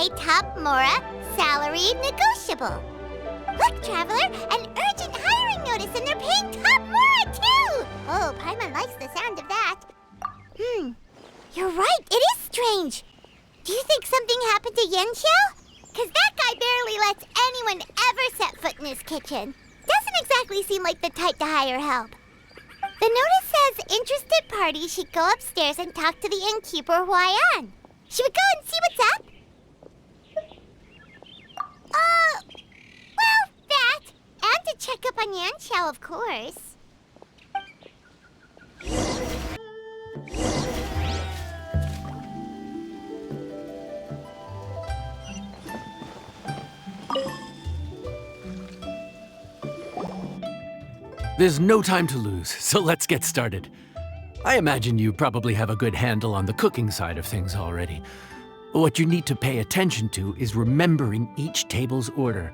pay top Mora, salary negotiable. Look, Traveler, an urgent hiring notice, and they're paying top Mora, too! Oh, Paimon likes the sound of that. You're right, it is strange. Do you think something happened to Yenshao? Because that guy barely lets anyone ever set foot in his kitchen. Doesn't exactly seem like the type to hire help. The notice says interested parties should go upstairs and talk to the innkeeper Huayan. Should we go and see what's up? Well, that. And to check up on Yanxiao, of course. There's no time to lose, so let's get started. I imagine you probably have a good handle on the cooking side of things already. What you need to pay attention to is remembering each table's order.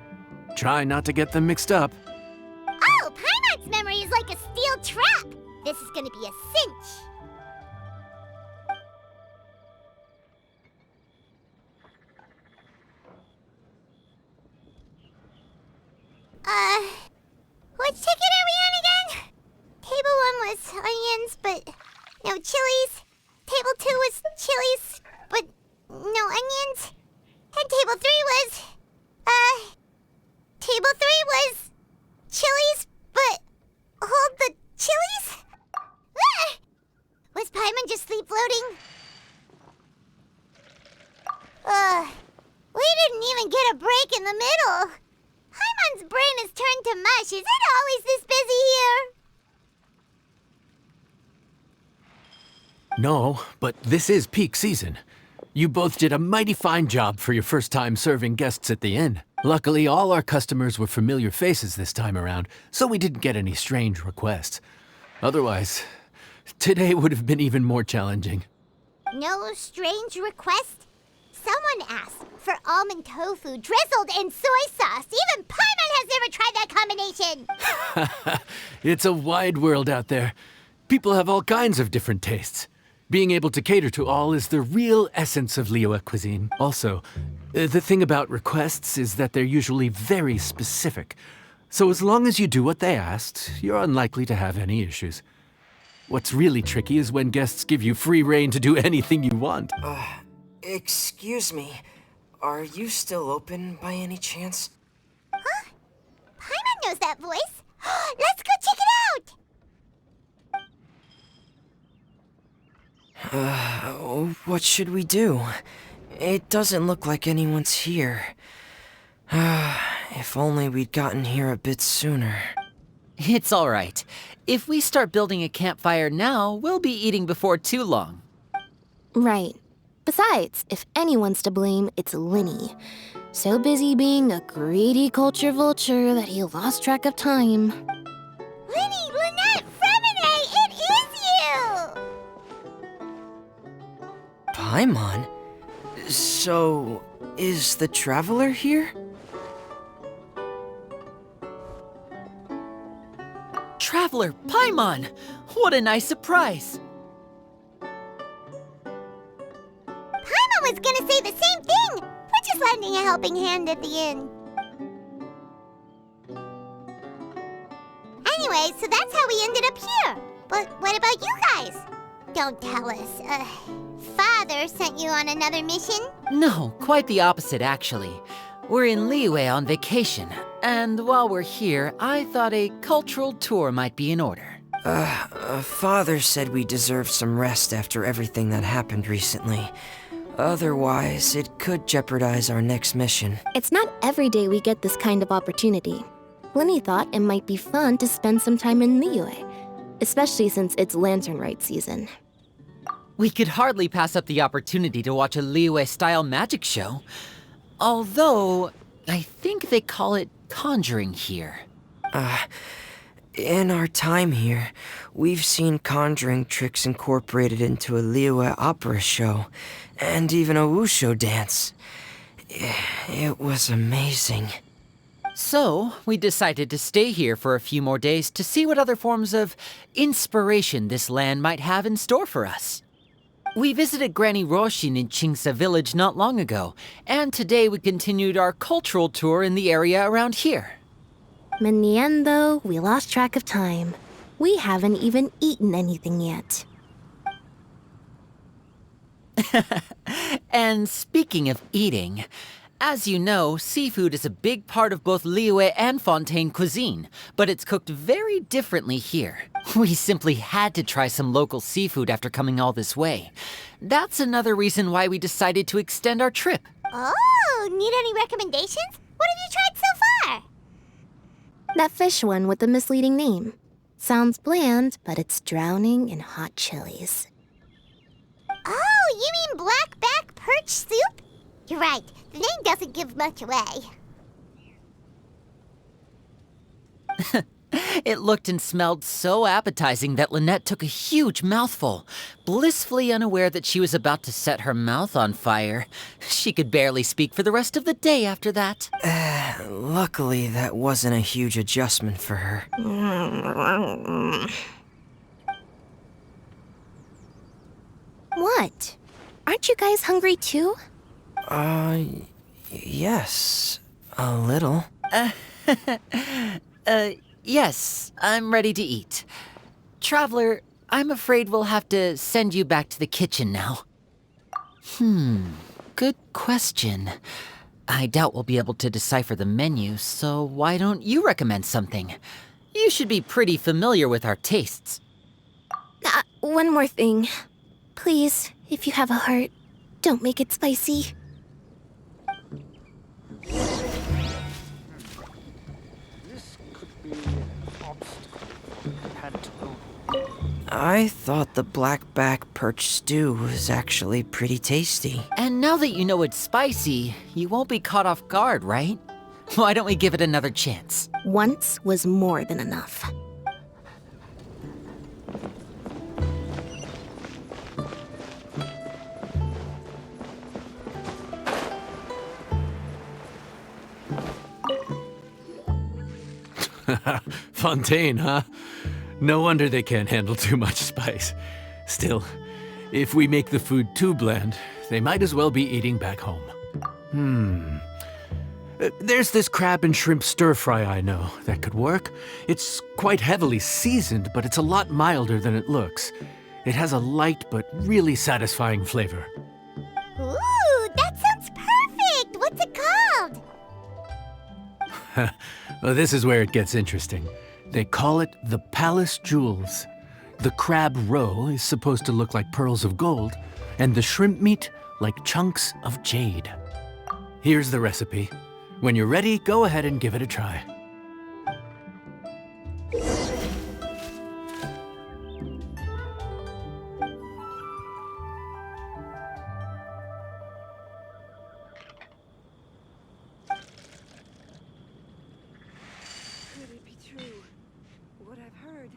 Try not to get them mixed up. Oh, Paimon's memory is like a steel trap. This is gonna be a cinch. Which ticket are we on again? Table 1 was onions, but no chilies. Table 2 was chilies, but no onions. And table 3 was, table 3 was chilies, but hold the chilies? Ah! Was Paimon just sleep floating? We didn't even get a break in the middle. Paimon's brain has turned to mush. Is it always this busy here? No, but this is peak season. You both did a mighty fine job for your first time serving guests at the inn. Luckily, all our customers were familiar faces this time around, so we didn't get any strange requests. Otherwise, today would have been even more challenging. No strange request? Someone asked for almond tofu drizzled in soy sauce. Even Paimon has never tried that combination. It's a wide world out there. People have all kinds of different tastes. Being able to cater to all is the real essence of Liyue cuisine. Also, the thing about requests is that they're usually very specific. So as long as you do what they asked, you're unlikely to have any issues. What's really tricky is when guests give you free rein to do anything you want. Excuse me. Are you still open by any chance? Huh? Paimon knows that voice. Let's go check it out! What should we do? It doesn't look like anyone's here. If only we'd gotten here a bit sooner. It's all right. If we start building a campfire now, we'll be eating before too long. Right. Besides, if anyone's to blame, it's Linny. So busy being a greedy culture vulture that he lost track of time. Linny, Lynette, Fremine, it is you! Paimon? So, is the Traveler here? Traveler, Paimon! What a nice surprise! Paimon was gonna say the same thing! We're just lending a helping hand at the inn. Anyway, so that's how we ended up here. But what about you guys? Don't tell us. Father sent you on another mission? No, quite the opposite, actually. We're in Liyue on vacation, and while we're here, I thought a cultural tour might be in order. Father said we deserve some rest after everything that happened recently. Otherwise, it could jeopardize our next mission. It's not every day we get this kind of opportunity. Linny thought it might be fun to spend some time in Liyue, especially since it's Lantern Rite season. We could hardly pass up the opportunity to watch a Liyue-style magic show. Although, I think they call it conjuring here. In our time here, we've seen conjuring tricks incorporated into a Liyue opera show, and even a wushu dance. It was amazing. So, we decided to stay here for a few more days to see what other forms of inspiration this land might have in store for us. We visited Granny Roshin in Chingsa village not long ago, and today we continued our cultural tour in the area around here. In the end, though, we lost track of time. We haven't even eaten anything yet. And speaking of eating, as you know, seafood is a big part of both Liyue and Fontaine cuisine, but it's cooked very differently here. We simply had to try some local seafood after coming all this way. That's another reason why we decided to extend our trip. Oh, need any recommendations? What have you tried so far? That fish one with the misleading name. Sounds bland, but it's drowning in hot chilies. Oh, you mean blackback perch soup? You're right, the name doesn't give much away. It looked and smelled so appetizing that Lynette took a huge mouthful, blissfully unaware that she was about to set her mouth on fire. She could barely speak for the rest of the day after that. Luckily, that wasn't a huge adjustment for her. What? Aren't you guys hungry too? Yes. A little. Yes, I'm ready to eat. Traveler, I'm afraid we'll have to send you back to the kitchen now. Good question. I doubt we'll be able to decipher the menu, so why don't you recommend something? You should be pretty familiar with our tastes. One more thing. Please, if you have a heart, don't make it spicy. I thought the blackback perch stew was actually pretty tasty. And now that you know it's spicy, you won't be caught off guard, right? Why don't we give it another chance? Once was more than enough. Fontaine, huh? No wonder they can't handle too much spice. Still, if we make the food too bland, they might as well be eating back home. There's this crab and shrimp stir-fry I know that could work. It's quite heavily seasoned, but it's a lot milder than it looks. It has a light but really satisfying flavor. Ooh, that sounds perfect! What's it called? Well, this is where it gets interesting. They call it the Palace Jewels. The crab roe is supposed to look like pearls of gold, and the shrimp meat like chunks of jade. Here's the recipe. When you're ready, go ahead and give it a try. Could it be true? What I've heard.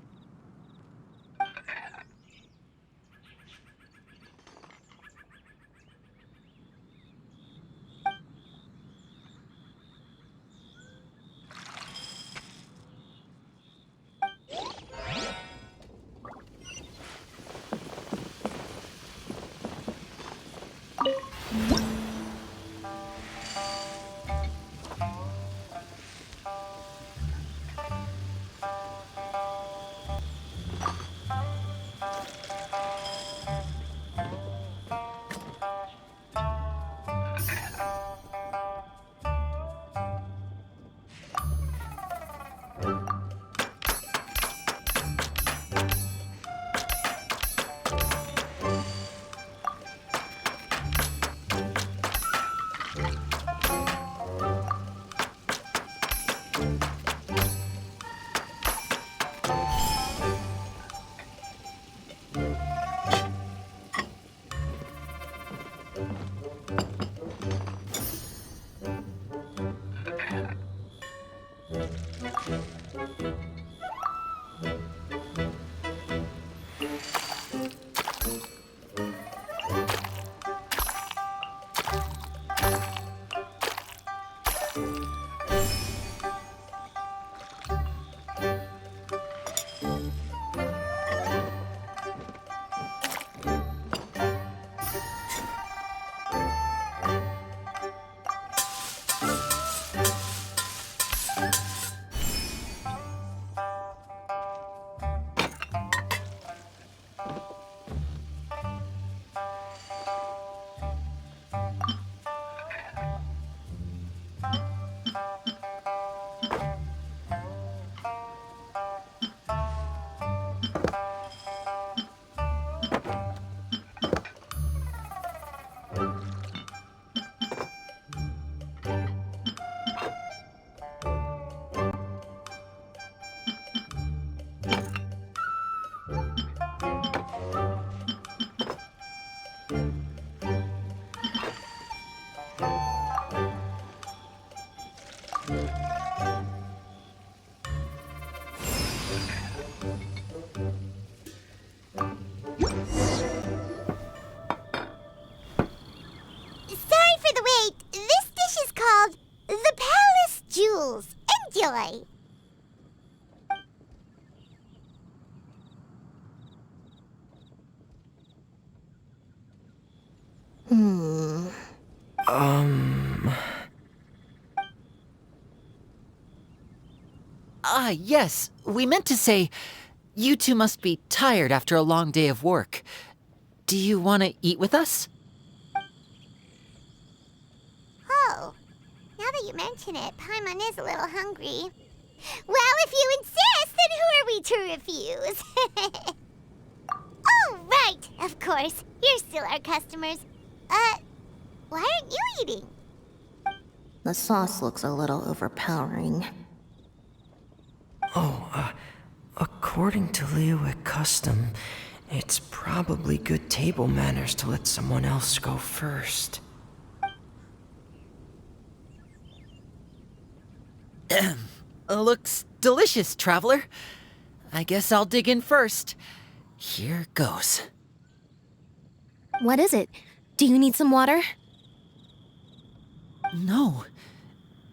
Enjoy! Ah, yes. We meant to say, you two must be tired after a long day of work. Do you want to eat with us? Oh, now that you mention it, Paimon is a little hungry. Well, if you insist, then who are we to refuse? Oh, right, of course. You're still our customers. Why aren't you eating? The sauce looks a little overpowering. According to Liyue custom, it's probably good table manners to let someone else go first. Looks delicious, traveler. I guess I'll dig in first. Here goes. What is it? Do you need some water? No,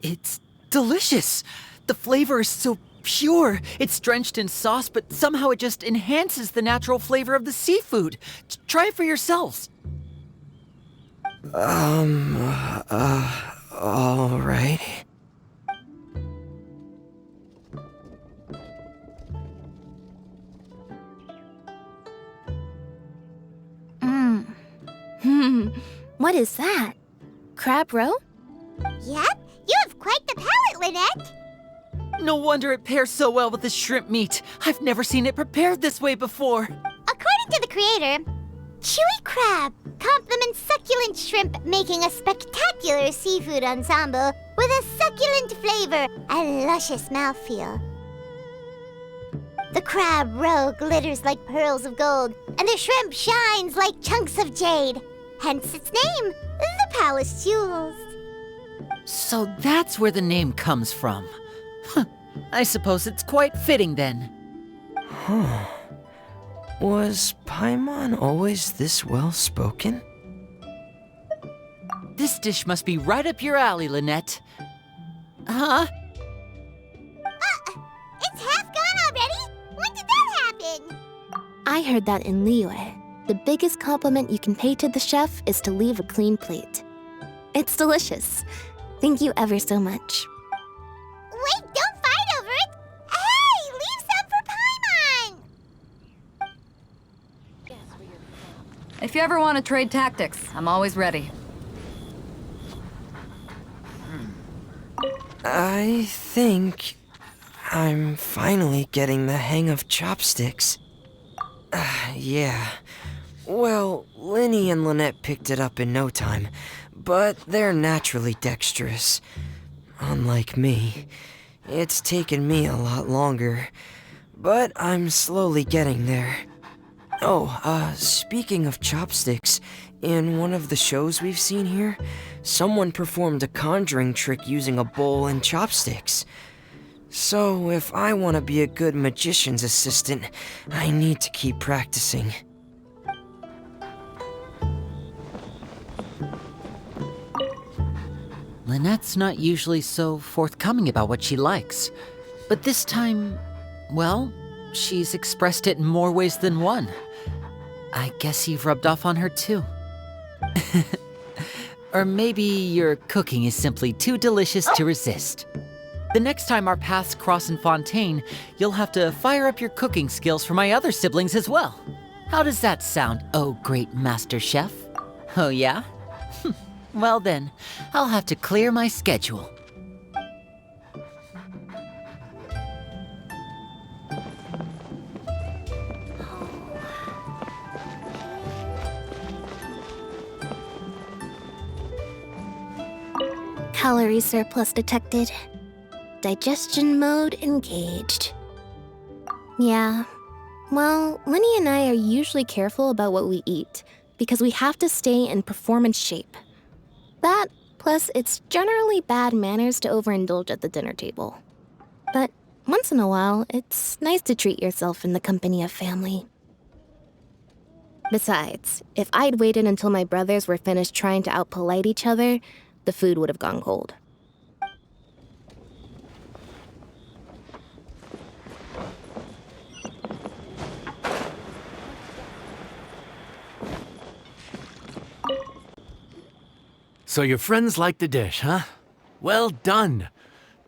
it's delicious. The flavor is so pure. It's drenched in sauce, but somehow it just enhances the natural flavor of the seafood. Try it for yourselves. All right. What is that? Crab roe? Yep, you have quite the palate, Lynette. No wonder it pairs so well with the shrimp meat. I've never seen it prepared this way before. According to the creator, chewy crab complements succulent shrimp, making a spectacular seafood ensemble with a succulent flavor and luscious mouthfeel. The crab roe glitters like pearls of gold, and the shrimp shines like chunks of jade. Hence its name, the Palace Jewels. So that's where the name comes from. I suppose it's quite fitting then. Was Paimon always this well-spoken? This dish must be right up your alley, Lynette. Huh? It's half gone already? When did that happen? I heard that in Liyue, the biggest compliment you can pay to the chef is to leave a clean plate. It's delicious. Thank you ever so much. Wait, don't fight over it! Hey, leave some for Paimon! If you ever want to trade tactics, I'm always ready. I think I'm finally getting the hang of chopsticks. Yeah. Well, Linny and Lynette picked it up in no time, but they're naturally dexterous. Unlike me, it's taken me a lot longer, but I'm slowly getting there. Oh, speaking of chopsticks, in one of the shows we've seen here, someone performed a conjuring trick using a bowl and chopsticks. So, if I want to be a good magician's assistant, I need to keep practicing. Lynette's not usually so forthcoming about what she likes. But this time, well, she's expressed it in more ways than one. I guess you've rubbed off on her too. Or maybe your cooking is simply too delicious to resist. The next time our paths cross in Fontaine, you'll have to fire up your cooking skills for my other siblings as well. How does that sound, oh great master chef? Oh yeah? Well then, I'll have to clear my schedule. Calorie surplus detected. Digestion mode engaged. Yeah. Well, Linny and I are usually careful about what we eat because we have to stay in performance shape. That, plus it's generally bad manners to overindulge at the dinner table. But once in a while, it's nice to treat yourself in the company of family. Besides, if I'd waited until my brothers were finished trying to outpolite each other, the food would have gone cold. So your friends like the dish, huh? Well done.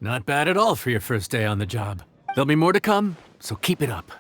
Not bad at all for your first day on the job. There'll be more to come, so keep it up.